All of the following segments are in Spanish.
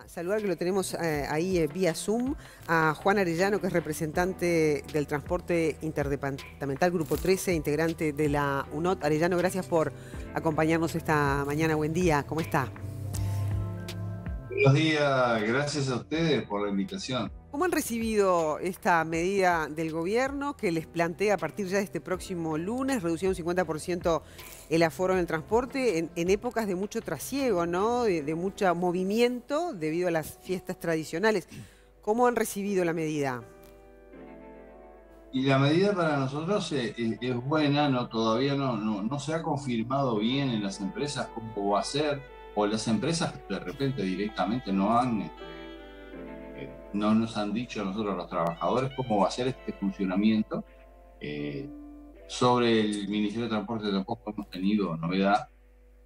saludar, que lo tenemos ahí vía Zoom, a Juan Arellano, que es representante del transporte interdepartamental Grupo 13, integrante de la UNOT. Arellano, gracias por acompañarnos esta mañana. Buen día, ¿cómo está? Buenos días, gracias a ustedes por la invitación. ¿Cómo han recibido esta medida del gobierno que les plantea a partir ya de este próximo lunes reducir un 50% el aforo en el transporte en épocas de mucho trasiego, ¿no? De mucho movimiento debido a las fiestas tradicionales? ¿Cómo han recibido la medida? Y la medida para nosotros es buena, todavía no se ha confirmado bien en las empresas cómo va a ser, o las empresas de repente directamente no nos han dicho a nosotros los trabajadores cómo va a ser este funcionamiento. Sobre el Ministerio de Transporte tampoco hemos tenido novedad,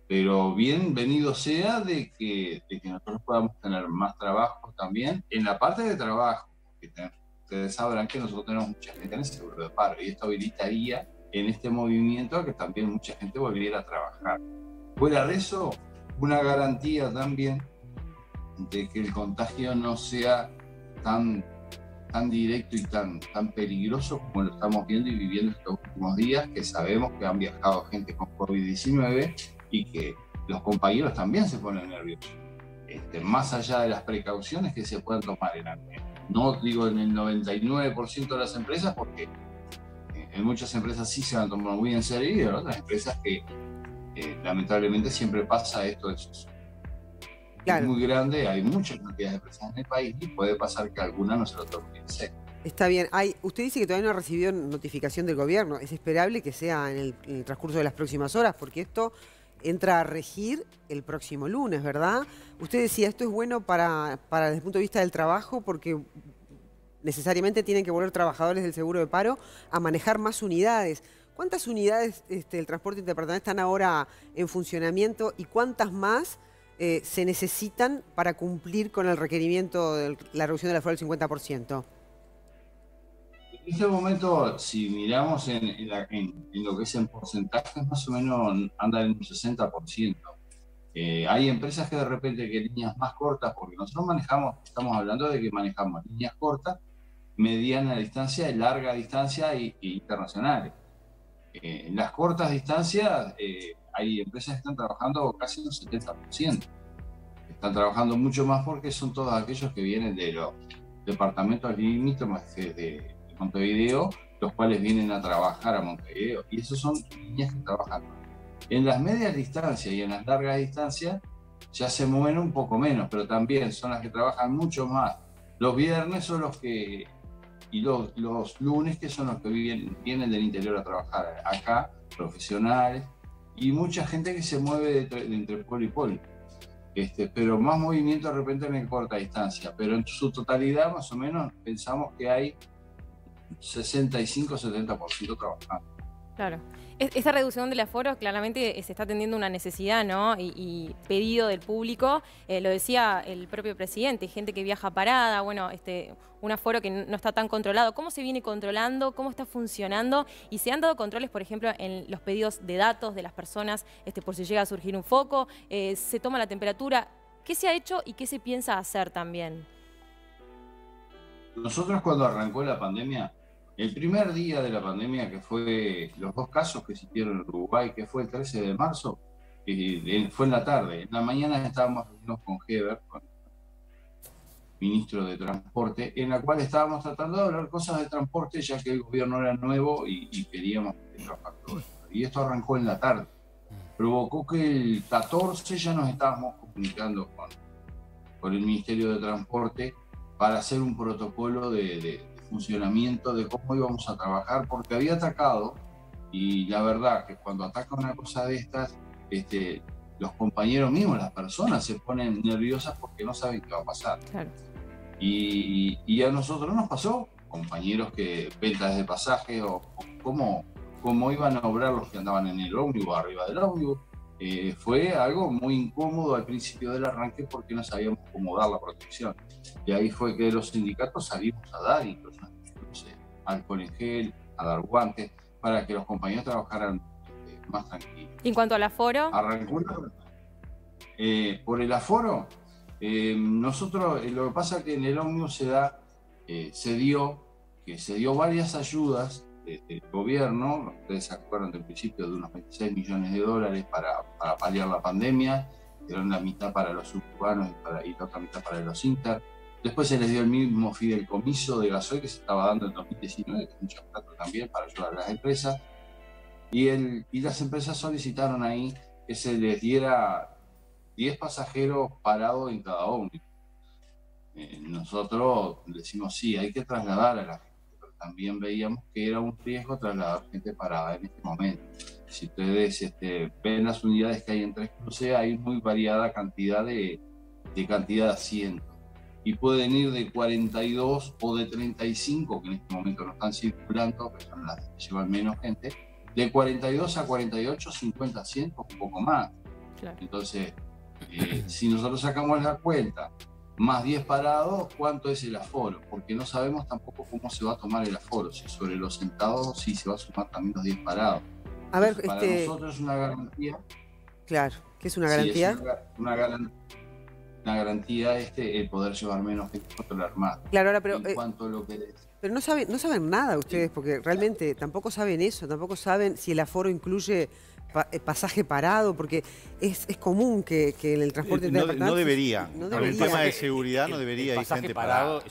pero bienvenido sea de que nosotros podamos tener más trabajo también en la parte de trabajo, que ustedes sabrán que nosotros tenemos mucha gente en el seguro de paro y esto habilitaría en este movimiento a que también mucha gente volviera a trabajar. Fuera de eso, una garantía también de que el contagio no sea tan directo y tan peligroso como lo estamos viendo y viviendo estos últimos días, que sabemos que han viajado gente con COVID-19 y que los compañeros también se ponen nerviosos. Más allá de las precauciones que se puedan tomar no digo en el 99% de las empresas, porque en muchas empresas sí se van a tomar muy en serio, y en otras empresas que lamentablemente siempre pasa esto. Claro. Es muy grande, hay muchas cantidades de empresas en el país y puede pasar que alguna no se lo tome en serio. Está bien. Usted dice que todavía no ha recibido notificación del gobierno. Es esperable que sea en el transcurso de las próximas horas, porque esto entra a regir el próximo lunes, ¿verdad? Usted decía, esto es bueno para desde el punto de vista del trabajo, porque necesariamente tienen que volver trabajadores del seguro de paro a manejar más unidades. ¿Cuántas unidades del transporte interdepartamental están ahora en funcionamiento y cuántas más se necesitan para cumplir con el requerimiento de la reducción del aforo del 50%? En este momento, si miramos en lo que es en porcentajes, más o menos andan en un 60%. Hay empresas que de repente que líneas más cortas, porque nosotros estamos hablando de que manejamos líneas cortas, mediana distancia, larga distancia e internacionales. En las cortas distancias hay empresas que están trabajando casi un 70%. Están trabajando mucho más porque son todos aquellos que vienen de los departamentos limítrofes de Montevideo, los cuales vienen a trabajar a Montevideo. Y esos son líneas que trabajan. En las medias distancias y en las largas distancias ya se mueven un poco menos, pero también son las que trabajan mucho más. Los viernes son los que, y los lunes, que son los que vienen del interior a trabajar acá, profesionales, y mucha gente que se mueve entre polo y polo. Pero más movimiento de repente en corta distancia, pero en su totalidad más o menos pensamos que hay 65-70% trabajando. Claro. Esta reducción del aforo claramente se está atendiendo una necesidad, ¿no? Y pedido del público. Lo decía el propio presidente, gente que viaja parada, bueno, un aforo que no está tan controlado. ¿Cómo se viene controlando? ¿Cómo está funcionando? ¿Y se han dado controles, por ejemplo, en los pedidos de datos de las personas, por si llega a surgir un foco? ¿Se toma la temperatura? ¿Qué se ha hecho y qué se piensa hacer también? Nosotros, cuando arrancó la pandemia, el primer día de la pandemia, que fue los 2 casos que se dieron en Uruguay, que fue el 13 de marzo, fue en la tarde. En la mañana estábamos reunidos con Heber, con el ministro de Transporte, en la cual estábamos tratando de hablar cosas de transporte, ya que el gobierno era nuevo y queríamos trabajar todo esto. Y esto arrancó en la tarde. Provocó que el 14 ya nos estábamos comunicando con el Ministerio de Transporte para hacer un protocolo de funcionamiento de cómo íbamos a trabajar, porque había atacado, y la verdad que cuando ataca una cosa de estas, los compañeros mismos, las personas se ponen nerviosas porque no saben qué va a pasar. Claro. Y a nosotros nos pasó, compañeros que ventas de pasajes o cómo iban a obrar los que andaban en el ómnibus, arriba del ómnibus. Fue algo muy incómodo al principio del arranque porque no sabíamos cómo dar la protección. Y ahí fue que los sindicatos salimos a dar incluso, no sé, alcohol en gel, a dar guantes, para que los compañeros trabajaran más tranquilos. ¿Y en cuanto al aforo? Arrancó por el aforo, Nosotros, lo que pasa es que en el ómnibus se dio varias ayudas del gobierno. Ustedes se acuerdan del principio de unos 26 millones de dólares para paliar la pandemia, era una mitad para los urbanos y la otra mitad para los inter. Después se les dio el mismo fideicomiso de gasoil que se estaba dando en 2019, que es mucho plata también para ayudar a las empresas. Y las empresas solicitaron ahí que se les diera 10 pasajeros parados en cada ómnibus. Nosotros decimos sí, hay que trasladar a la gente, pero también veíamos que era un riesgo trasladar gente parada en este momento. Si ustedes ven las unidades que hay en Tres Cruces, hay muy variada cantidad de asientos. Y pueden ir de 42 o de 35, que en este momento no están circulando, que son las que llevan menos gente, de 42 a 48, 50 asientos, un poco más. Claro. Entonces, si nosotros sacamos la cuenta, más 10 parados, ¿cuánto es el aforo? Porque no sabemos tampoco cómo se va a tomar el aforo, si sobre los sentados, si se va a sumar también los 10 parados. A ver, para nosotros es una garantía. Claro, ¿qué es una garantía? Sí, es una garantía el poder llevar menos gente que controlar más. Claro, ahora, pero, en cuanto a lo que pero no saben nada ustedes, porque realmente tampoco saben eso, tampoco saben si el aforo incluye pasaje parado, porque es común que en el transporte no debería. Por el tema de seguridad no debería ir gente parado.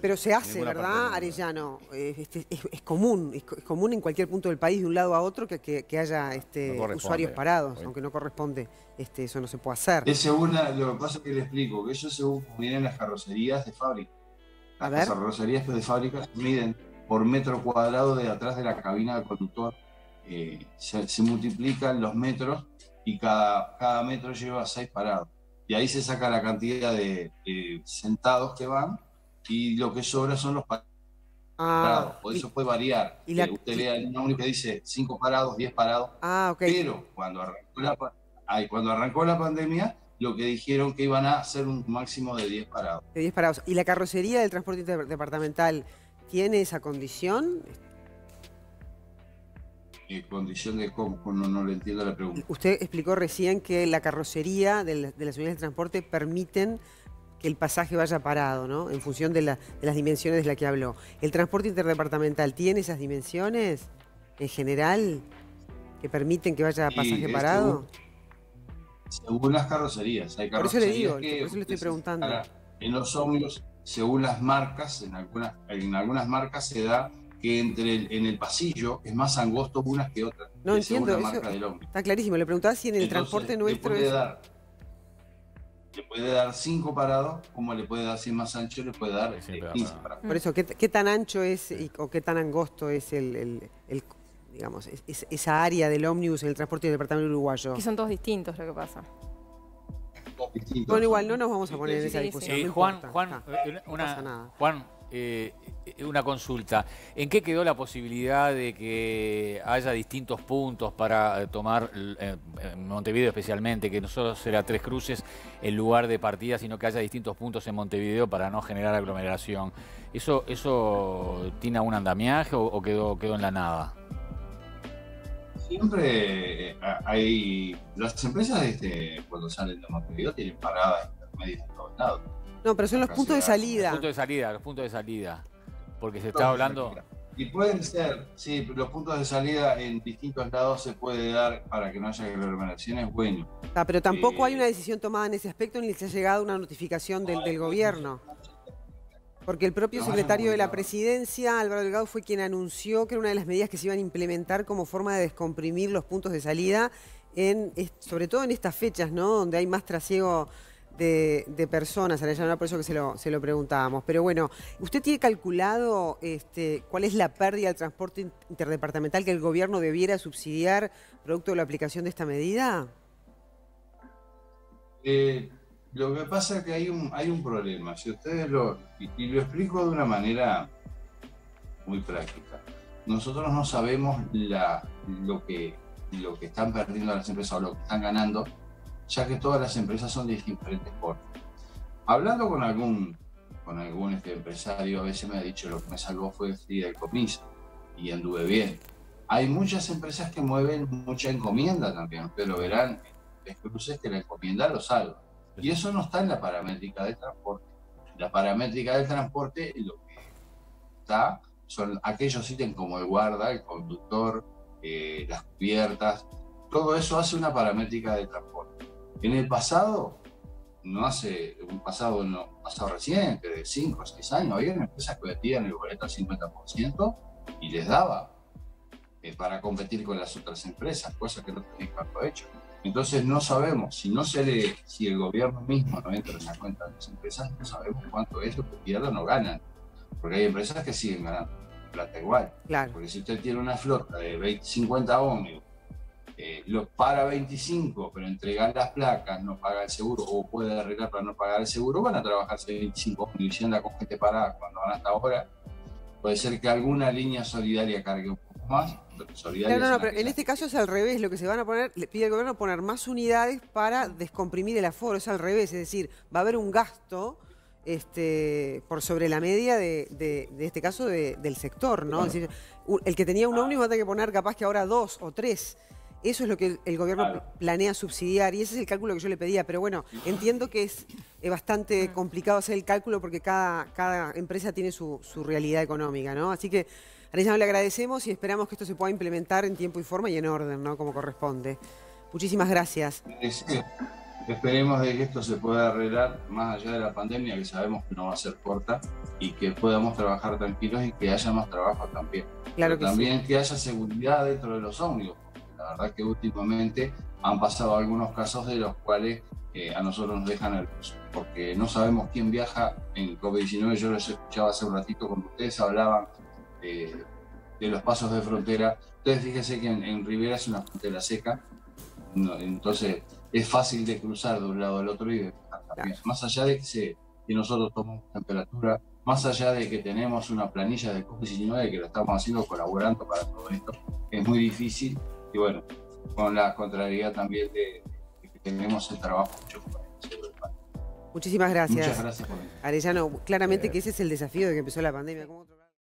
Pero se hace, ¿verdad, Arellano? Es común en cualquier punto del país, de un lado a otro, que haya usuarios parados, aunque no corresponde, eso no se puede hacer. Es según lo que pasa es que le explico, que eso según vienen las carrocerías de fábrica. Las carrocerías de fábrica miden por metro cuadrado de atrás de la cabina del conductor. Se multiplican los metros y cada metro lleva 6 parados. Y ahí se saca la cantidad de sentados que van y lo que sobra son los parados. Por eso puede variar. Usted vea el ómnibus que dice 5 parados, 10 parados. Pero cuando arrancó la pandemia, lo que dijeron que iban a hacer un máximo de 10 parados. De 10 parados. ¿Y la carrocería del transporte interdepartamental tiene esa condición? ¿Condición de cómo? No le entiendo la pregunta. Usted explicó recién que la carrocería de las unidades de transporte permiten que el pasaje vaya parado, ¿no? En función de las dimensiones de las que habló. ¿El transporte interdepartamental tiene esas dimensiones en general que permiten que vaya pasaje parado? Según las carrocerías. Hay carrocerías, por eso le digo, por eso le estoy preguntando. En los ómnibus, según las marcas, en algunas marcas se da que en el pasillo es más angosto unas que otras. No entiendo, eso está clarísimo. Le preguntaba si en el transporte nuestro le puede dar 5 parados, como le puede dar, si es más ancho, le puede dar 15 parados. Por eso, ¿qué tan ancho es o qué tan angosto es digamos, esa área del ómnibus en el transporte del departamento uruguayo? Que son todos distintos, lo que pasa. Bueno, igual no nos vamos a poner en esa discusión. Sí. No Juan, una consulta. ¿En qué quedó la posibilidad de que haya distintos puntos para tomar, en Montevideo especialmente, que no solo será Tres Cruces el lugar de partida, sino que haya distintos puntos en Montevideo para no generar aglomeración? ¿Eso tiene algún andamiaje o quedó en la nada? Siempre hay... Las empresas cuando salen de Montevideo tienen paradas intermedias en todos lados. No, pero son los puntos de salida. Los puntos de salida. Porque se está hablando... Y pueden ser, sí, los puntos de salida en distintos lados se puede dar para que no haya aglomeraciones, bueno. Pero tampoco hay una decisión tomada en ese aspecto ni se ha llegado una notificación del gobierno. Porque el propio secretario de la Presidencia, Álvaro Delgado, fue quien anunció que era una de las medidas que se iban a implementar como forma de descomprimir los puntos de salida, sobre todo en estas fechas, ¿no? Donde hay más trasiego de personas, Arellano, por eso que se lo preguntábamos. Pero bueno, ¿usted tiene calculado cuál es la pérdida del transporte interdepartamental que el gobierno debiera subsidiar producto de la aplicación de esta medida? Lo que pasa es que hay un problema. Si ustedes lo explico de una manera muy práctica. Nosotros no sabemos lo que están perdiendo las empresas o lo que están ganando, ya que todas las empresas son de diferentes formas. Hablando con algún empresario, a veces me ha dicho lo que me salvó fue el fideicomiso y anduve bien. Hay muchas empresas que mueven mucha encomienda también, ustedes lo verán, Tres Cruces, que la encomienda lo salva. Y eso no está en la paramétrica del transporte. La paramétrica del transporte lo que está son aquellos ítems como el guarda, el conductor, las cubiertas, todo eso hace una paramétrica de transporte. En el pasado, un pasado reciente, de 5 o 6 años, había empresas que vendían el boleto al 50% y les daba para competir con las otras empresas, cosa que no tenían tanto hecho. Entonces no sabemos, si el gobierno mismo no entra en la cuenta de las empresas, no sabemos cuánto es lo que pierdan o ganan. Porque hay empresas que siguen ganando plata igual. Claro. Porque si usted tiene una flota de 50 ómnibus, lo para 25, pero entregar las placas, no paga el seguro, o puede arreglar para no pagar el seguro, van a trabajarse 25 ómnibus y anda con gente parada cuando van hasta ahora. Puede ser que alguna línea solidaria cargue un poco más, pero solidaria. Claro, no, pero en este caso es al revés, lo que se van a poner, le pide al gobierno poner más unidades para descomprimir el aforo, es al revés, es decir, va a haber un gasto por sobre la media de este caso del sector, ¿no? Bueno. Es decir, el que tenía un ómnibus va a tener que poner capaz que ahora 2 o 3. Eso es lo que el gobierno planea subsidiar y ese es el cálculo que yo le pedía. Pero bueno, entiendo que es bastante complicado hacer el cálculo porque cada empresa tiene su realidad económica, ¿no? Así que, Arellano, le agradecemos y esperamos que esto se pueda implementar en tiempo y forma y en orden, ¿no? Como corresponde. Muchísimas gracias. Sí. Esperemos de que esto se pueda arreglar más allá de la pandemia, que sabemos que no va a ser corta, y que podamos trabajar tranquilos y que haya más trabajo también. Claro que también sí. Que haya seguridad dentro de los ómnibus. La verdad que últimamente han pasado algunos casos de los cuales a nosotros nos dejan nerviosos, porque no sabemos quién viaja en COVID-19. Yo les escuchaba hace un ratito cuando ustedes hablaban de los pasos de frontera. Ustedes fíjense que en Rivera es una frontera seca, entonces es fácil de cruzar de un lado al otro y de viajar también. Más allá de que nosotros tomamos temperatura, más allá de que tenemos una planilla de COVID-19 que lo estamos haciendo colaborando para todo esto, es muy difícil. Y bueno, con la contrariedad también de que tenemos el trabajo mucho con el seguro del país. Muchísimas gracias. Muchas gracias por Arellano, claramente que ese es el desafío de que empezó la pandemia.